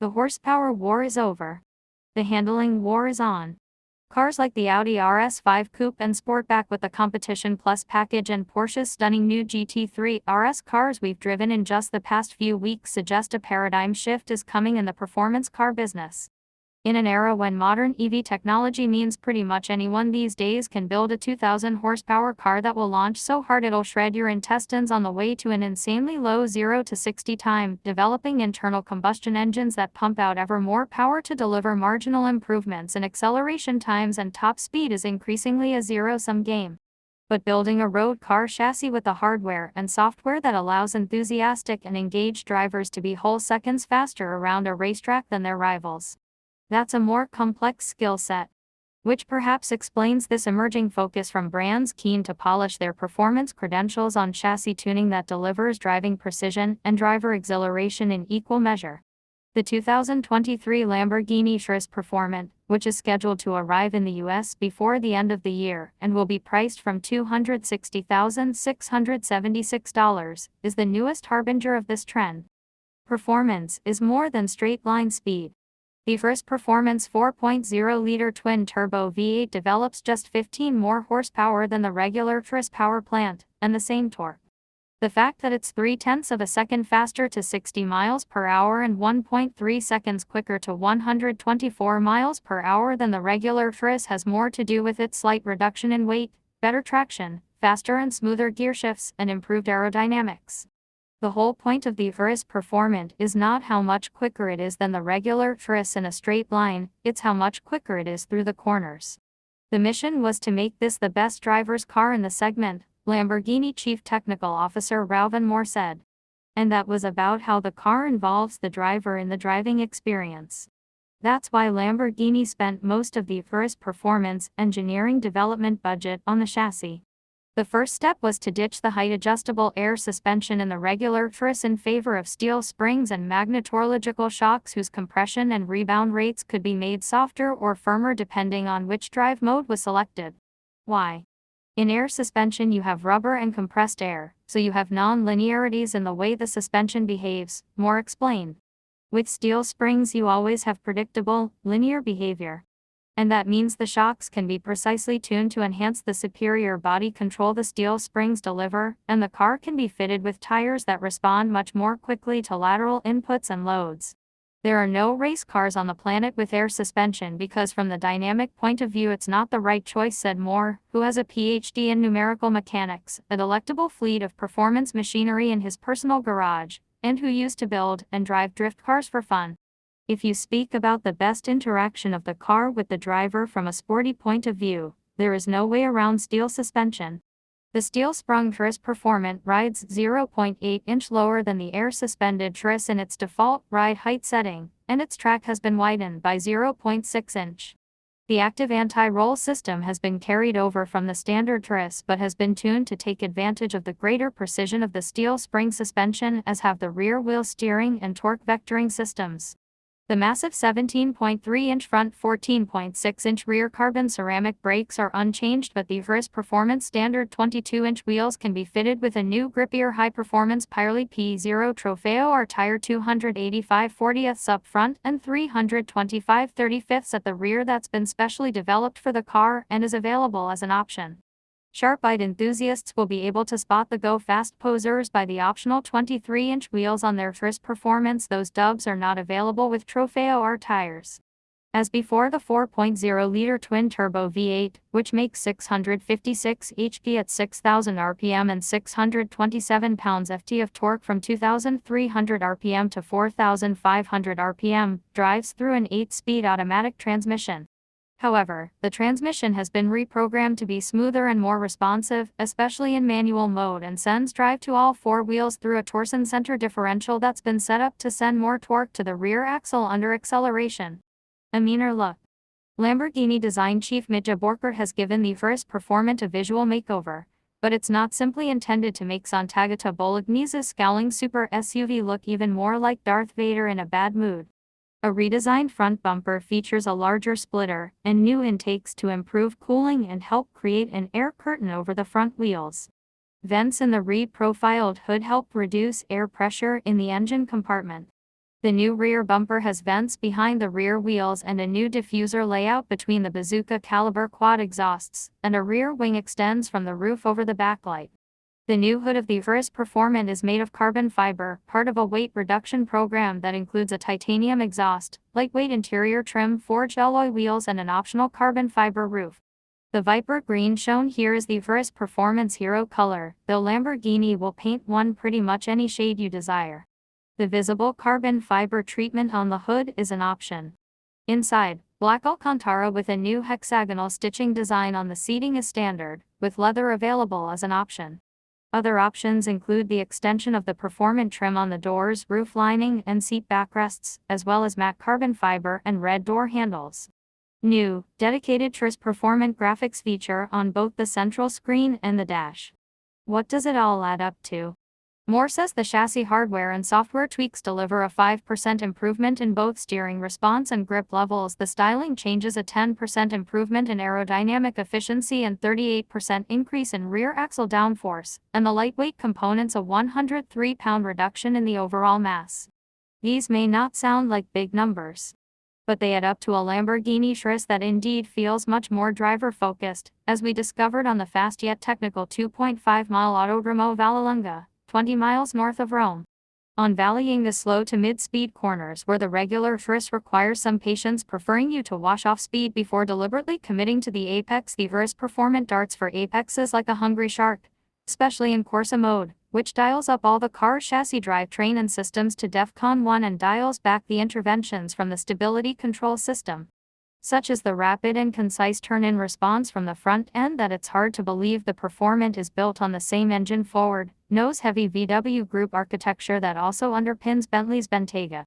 The horsepower war is over. The handling war is on. Cars like the Audi RS5 Coupe and Sportback with the Competition Plus package and Porsche's stunning new GT3 RS cars we've driven in just the past few weeks suggest a paradigm shift is coming in the performance car business. In an era when modern EV technology means pretty much anyone these days can build a 2,000 horsepower car that will launch so hard it'll shred your intestines on the way to an insanely low 0 to 60 time, developing internal combustion engines that pump out ever more power to deliver marginal improvements in acceleration times and top speed is increasingly a zero-sum game. But building a road car chassis with the hardware and software that allows enthusiastic and engaged drivers to be whole seconds faster around a racetrack than their rivals. That's a more complex skill set, which perhaps explains this emerging focus from brands keen to polish their performance credentials on chassis tuning that delivers driving precision and driver exhilaration in equal measure. The 2023 Lamborghini Urus Performante, which is scheduled to arrive in the US before the end of the year and will be priced from $260,676, is the newest harbinger of this trend. Performance is more than straight-line speed. The Urus Performance 4.0-liter twin-turbo V8 develops just 15 more horsepower than the regular Urus power plant, and the same torque. The fact that it's 0.3 of a second faster to 60 miles per hour and 1.3 seconds quicker to 124 miles per hour than the regular Urus has more to do with its slight reduction in weight, better traction, faster and smoother gear shifts, and improved aerodynamics. The whole point of the Urus Performante is not how much quicker it is than the regular Urus in a straight line, it's how much quicker it is through the corners. The mission was to make this the best driver's car in the segment, Lamborghini Chief Technical Officer Rauven Moore said. And that was about how the car involves the driver in the driving experience. That's why Lamborghini spent most of the Urus Performance engineering development budget on the chassis. The first step was to ditch the height-adjustable air suspension in the regular Urus in favor of steel springs and magnetorological shocks whose compression and rebound rates could be made softer or firmer depending on which drive mode was selected. Why? In air suspension you have rubber and compressed air, so you have non-linearities in the way the suspension behaves, Moore explained. With steel springs you always have predictable, linear behavior. And that means the shocks can be precisely tuned to enhance the superior body control the steel springs deliver, and the car can be fitted with tires that respond much more quickly to lateral inputs and loads. There are no race cars on the planet with air suspension because from the dynamic point of view it's not the right choice, said Moore, who has a PhD in numerical mechanics, a delectable fleet of performance machinery in his personal garage, and who used to build and drive drift cars for fun. If you speak about the best interaction of the car with the driver from a sporty point of view, there is no way around steel suspension. The steel-sprung Urus Performante rides 0.8 inch lower than the air-suspended Urus in its default ride height setting, and its track has been widened by 0.6 inch. The active anti-roll system has been carried over from the standard Urus but has been tuned to take advantage of the greater precision of the steel spring suspension as have the rear-wheel steering and torque vectoring systems. The massive 17.3-inch front 14.6-inch rear carbon ceramic brakes are unchanged, but the Urus Performance standard 22-inch wheels can be fitted with a new grippier high-performance Pirelli P0 Trofeo R tire 285/40ths up front and 325/35ths at the rear that's been specially developed for the car and is available as an option. Sharp-eyed enthusiasts will be able to spot the go-fast posers by the optional 23-inch wheels on their Urus Performance. Those dubs are not available with Trofeo R tires. As before, the 4.0-liter twin-turbo V8, which makes 656 HP at 6,000 RPM and 627 pounds-ft of torque from 2,300 RPM to 4,500 RPM, drives through an 8-speed automatic transmission. However, the transmission has been reprogrammed to be smoother and more responsive, especially in manual mode, and sends drive to all four wheels through a torsion center differential that's been set up to send more torque to the rear axle under acceleration. A meaner look. Lamborghini design chief Mitja Borkert has given the Urus Performante a visual makeover, but it's not simply intended to make Sant'Agata Bolognese's scowling super SUV look even more like Darth Vader in a bad mood. A redesigned front bumper features a larger splitter and new intakes to improve cooling and help create an air curtain over the front wheels. Vents in the re-profiled hood help reduce air pressure in the engine compartment. The new rear bumper has vents behind the rear wheels and a new diffuser layout between the bazooka caliber quad exhausts, and a rear wing extends from the roof over the backlight. The new hood of the Urus Performante is made of carbon fiber, part of a weight reduction program that includes a titanium exhaust, lightweight interior trim, forged alloy wheels and an optional carbon fiber roof. The Viper green shown here is the Urus Performance hero color, though Lamborghini will paint one pretty much any shade you desire. The visible carbon fiber treatment on the hood is an option. Inside, black Alcantara with a new hexagonal stitching design on the seating is standard, with leather available as an option. Other options include the extension of the Performante trim on the doors, roof lining, and seat backrests, as well as matte carbon fiber and red door handles. New, dedicated Urus Performante graphics feature on both the central screen and the dash. What does it all add up to? Moore says the chassis hardware and software tweaks deliver a 5% improvement in both steering response and grip levels. The styling changes a 10% improvement in aerodynamic efficiency and 38% increase in rear axle downforce, and the lightweight components a 103-pound reduction in the overall mass. These may not sound like big numbers, but they add up to a Lamborghini Urus that indeed feels much more driver-focused, as we discovered on the fast yet technical 2.5-mile Autodromo Vallelunga, 20 miles north of Rome. On valleying the slow to mid-speed corners where the regular Urus requires some patience, preferring you to wash off speed before deliberately committing to the apex, the Urus Performante darts for apexes like a hungry shark, especially in Corsa mode, which dials up all the car's chassis drivetrain and systems to DEFCON 1 and dials back the interventions from the stability control system. Such is the rapid and concise turn-in response from the front end that it's hard to believe the Performante is built on the same engine forward, nose-heavy VW Group architecture that also underpins Bentley's Bentayga.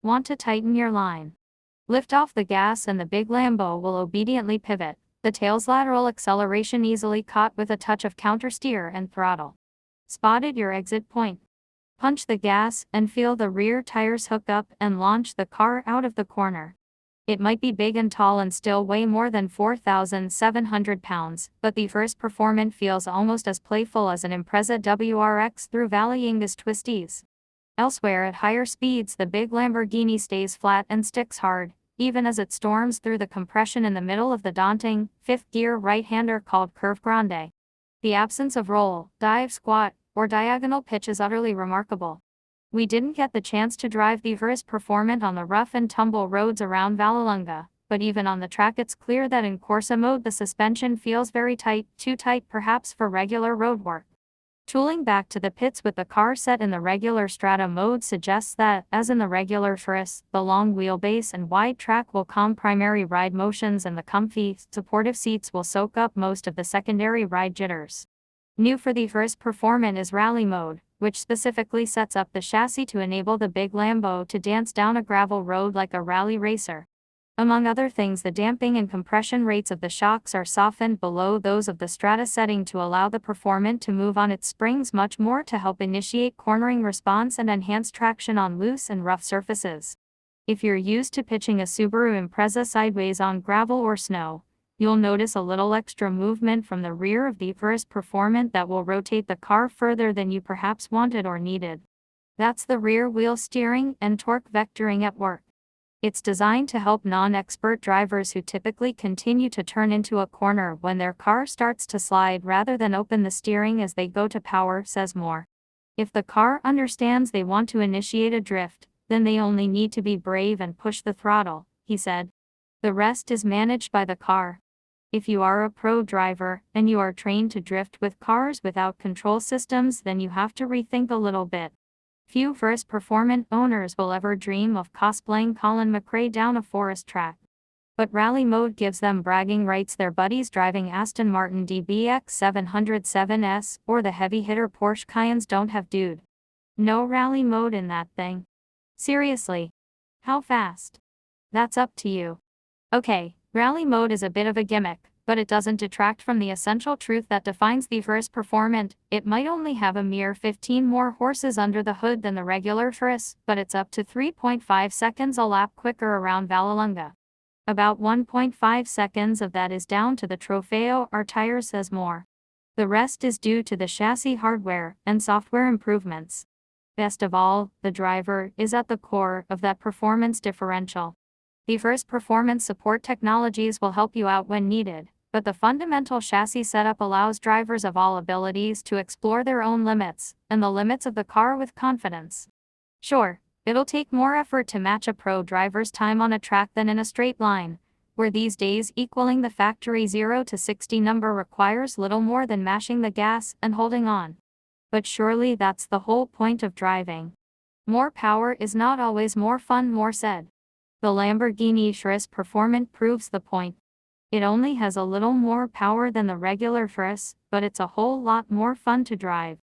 Want to tighten your line? Lift off the gas and the big Lambo will obediently pivot, the tail's lateral acceleration easily caught with a touch of countersteer and throttle. Spotted your exit point? Punch the gas and feel the rear tires hook up and launch the car out of the corner. It might be big and tall and still weigh more than 4,700 pounds, but the Urus Performante feels almost as playful as an Impreza WRX through Valleyinga's twisties. Elsewhere at higher speeds, the big Lamborghini stays flat and sticks hard, even as it storms through the compression in the middle of the daunting, fifth-gear right-hander called Curve Grande. The absence of roll, dive, squat, or diagonal pitch is utterly remarkable. We didn't get the chance to drive the Urus Performante on the rough and tumble roads around Vallelunga, but even on the track it's clear that in Corsa mode the suspension feels very tight, too tight perhaps for regular road work. Tooling back to the pits with the car set in the regular Strata mode suggests that, as in the regular Urus, the long wheelbase and wide track will calm primary ride motions and the comfy, supportive seats will soak up most of the secondary ride jitters. New for the Urus Performante is Rally mode, which specifically sets up the chassis to enable the big Lambo to dance down a gravel road like a rally racer. Among other things, the damping and compression rates of the shocks are softened below those of the Strata setting to allow the Performante to move on its springs much more to help initiate cornering response and enhance traction on loose and rough surfaces. If you're used to pitching a Subaru Impreza sideways on gravel or snow, you'll notice a little extra movement from the rear of the Urus Performante that will rotate the car further than you perhaps wanted or needed. That's the rear wheel steering and torque vectoring at work. It's designed to help non-expert drivers who typically continue to turn into a corner when their car starts to slide rather than open the steering as they go to power, says Moore. If the car understands they want to initiate a drift, then they only need to be brave and push the throttle, he said. The rest is managed by the car. If you are a pro driver, and you are trained to drift with cars without control systems, then you have to rethink a little bit. Few Urus Performante owners will ever dream of cosplaying Colin McRae down a forest track. But rally mode gives them bragging rights their buddies driving Aston Martin DBX 707S or the heavy-hitter Porsche Cayennes don't have, dude. No rally mode in that thing. Seriously. How fast? That's up to you. Okay. Rally mode is a bit of a gimmick, but it doesn't detract from the essential truth that defines the Urus Performante. It might only have a mere 15 more horses under the hood than the regular Urus, but it's up to 3.5 seconds a lap quicker around Vallelunga. About 1.5 seconds of that is down to the Trofeo R tires, says Moore. The rest is due to the chassis hardware and software improvements. Best of all, the driver is at the core of that performance differential. The first performance support technologies will help you out when needed, but the fundamental chassis setup allows drivers of all abilities to explore their own limits, and the limits of the car with confidence. Sure, it'll take more effort to match a pro driver's time on a track than in a straight line, where these days equaling the factory 0 to 60 number requires little more than mashing the gas and holding on. But surely that's the whole point of driving. More power is not always more fun, more said. The Lamborghini Urus Performante proves the point. It only has a little more power than the regular Urus, but it's a whole lot more fun to drive.